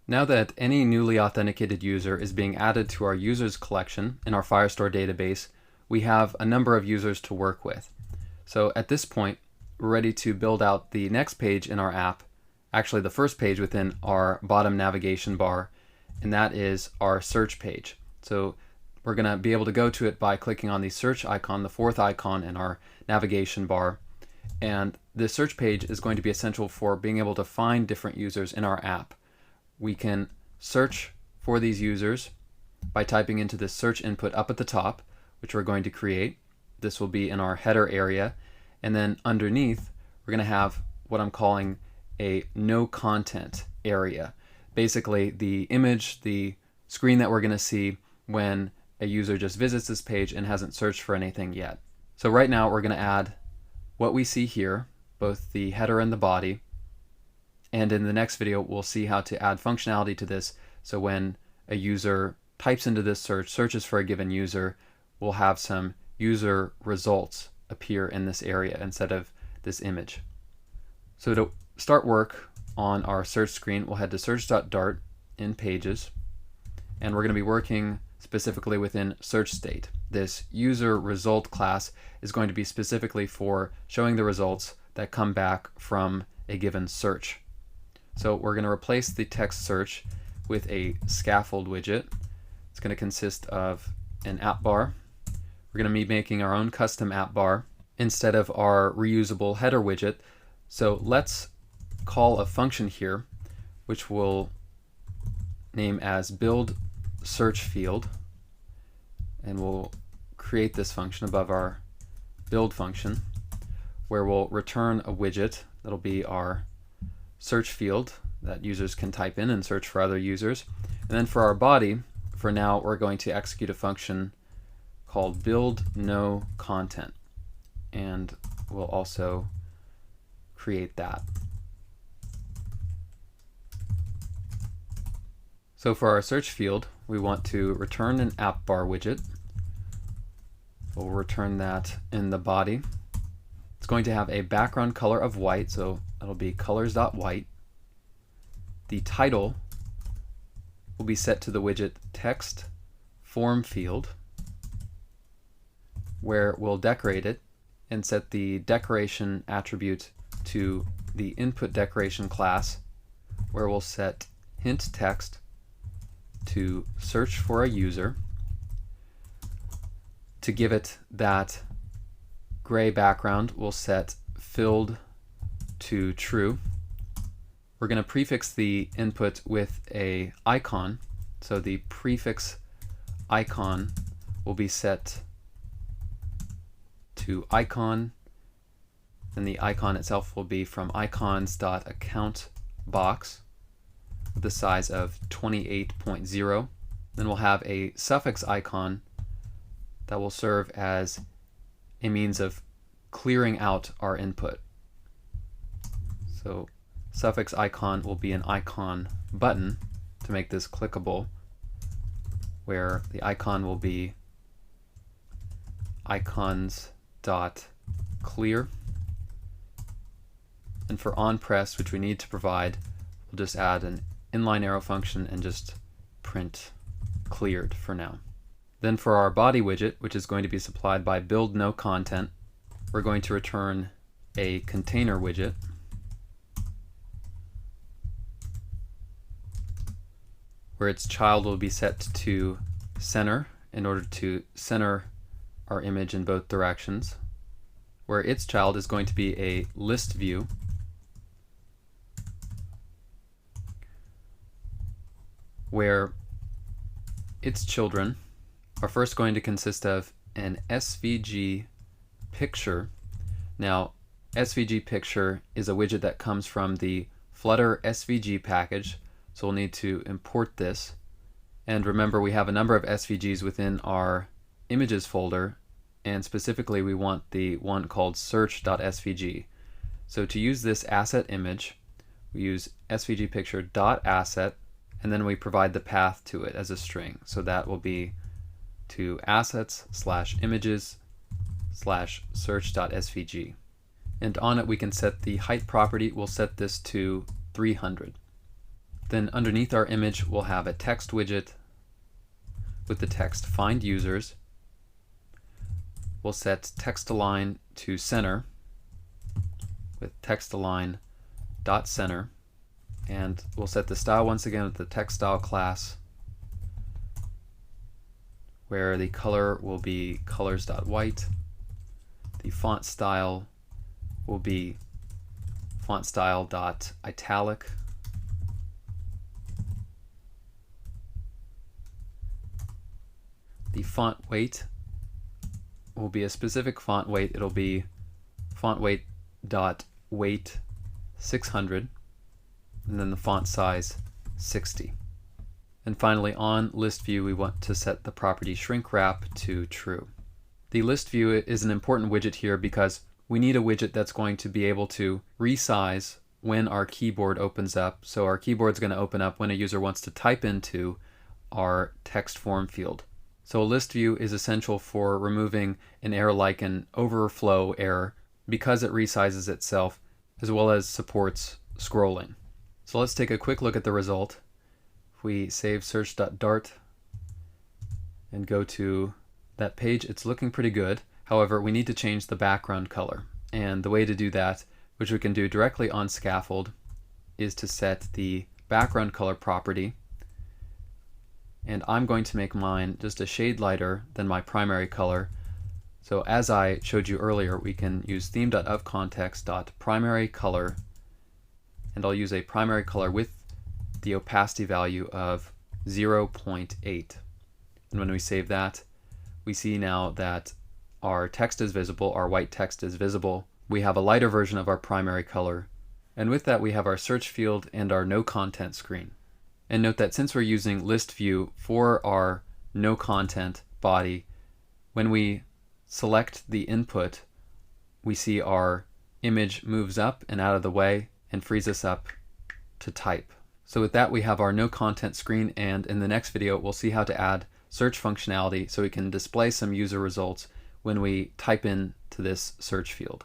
Now that any newly authenticated user is being added to our users collection in our Firestore database, we have a number of users to work with. So at this point, we're ready to build out the next page in our app, actually the first page within our bottom navigation bar, and that is our search page. So we're going to be able to go to it by clicking on the search icon, the fourth icon in our navigation bar. And this search page is going to be essential for being able to find different users in our app. We can search for these users by typing into this search input up at the top, which we're going to create. This will be in our header area. And then underneath, we're going to have what I'm calling a no content area. Basically, the image, the screen that we're going to see when a user just visits this page and hasn't searched for anything yet. So right now, we're going to add what we see here, both the header and the body. And in the next video, we'll see how to add functionality to this. So when a user types into this search, searches for a given user, we'll have some user results appear in this area instead of this image. So to start work on our search screen, we'll head to search.dart in Pages, and we're going to be working specifically within search state. This user result class is going to be specifically for showing the results that come back from a given search. So we're going to replace the text search with a scaffold widget. It's going to consist of an app bar. We're going to be making our own custom app bar instead of our reusable header widget. So let's call a function here, which we'll name as build search field. And we'll create this function above our build function, where we'll return a widget that'll be our search field that users can type in and search for other users. And then for our body, for now, we're going to execute a function called build no content. And we'll also create that. So for our search field, we want to return an app bar widget. We'll return that in the body. It's going to have a background color of white, so it'll be colors.white. The title will be set to the widget text form field, where we'll decorate it and set the decoration attribute to the input decoration class, where we'll set hint text to search for a user. To give it that gray background, we'll set filled to true. We're going to prefix the input with a icon. So the prefix icon will be set to icon, and the icon itself will be from icons.account box with the size of 28.0. Then we'll have a suffix icon that will serve as a means of clearing out our input. So suffix icon will be an icon button to make this clickable, where the icon will be icons.clear. And for onPress, which we need to provide, we'll just add an inline arrow function and just print cleared for now. Then for our body widget, which is going to be supplied by build no content, we're going to return a container widget. Where its child will be set to center in order to center our image in both directions. Where its child is going to be a list view. Where its children are first going to consist of an SVG picture. Now, SVG picture is a widget that comes from the Flutter SVG package, so we'll need to import this. And remember, we have a number of SVGs within our images folder, and specifically we want the one called search.svg. So to use this asset image, we use svg picture.asset, and then we provide the path to it as a string. So that will be to assets/images/search.svg. And on it we can set the height property. We'll set this to 300. Then underneath our image, we'll have a text widget with the text find users. We'll set text align to center with text align dot center, and we'll set the style once again with the text style class, where the color will be colors.white. The font style will be font style.italic. The font weight will be a specific font weight. It'll be font weight.weight 600, and then the font size 60. And finally, on list view, we want to set the property shrink wrap to true. The list view is an important widget here because we need a widget that's going to be able to resize when our keyboard opens up. So our keyboard's going to open up when a user wants to type into our text form field. So a list view is essential for removing an error like an overflow error because it resizes itself, as well as supports scrolling. So let's take a quick look at the result. If we save search.dart and go to that page, it's looking pretty good. However, we need to change the background color. And the way to do that, which we can do directly on scaffold, is to set the background color property. And I'm going to make mine just a shade lighter than my primary color. So as I showed you earlier, we can use theme.ofcontext.primary color, and I'll use a primary color with the opacity value of 0.8. And when we save that, we see now that our text is visible, our white text is visible. We have a lighter version of our primary color. And with that, we have our search field and our no content screen. And note that since we're using list view for our no content body, when we select the input, we see our image moves up and out of the way and frees us up to type. So with that, we have our no content screen, and in the next video, we'll see how to add search functionality so we can display some user results when we type in to this search field.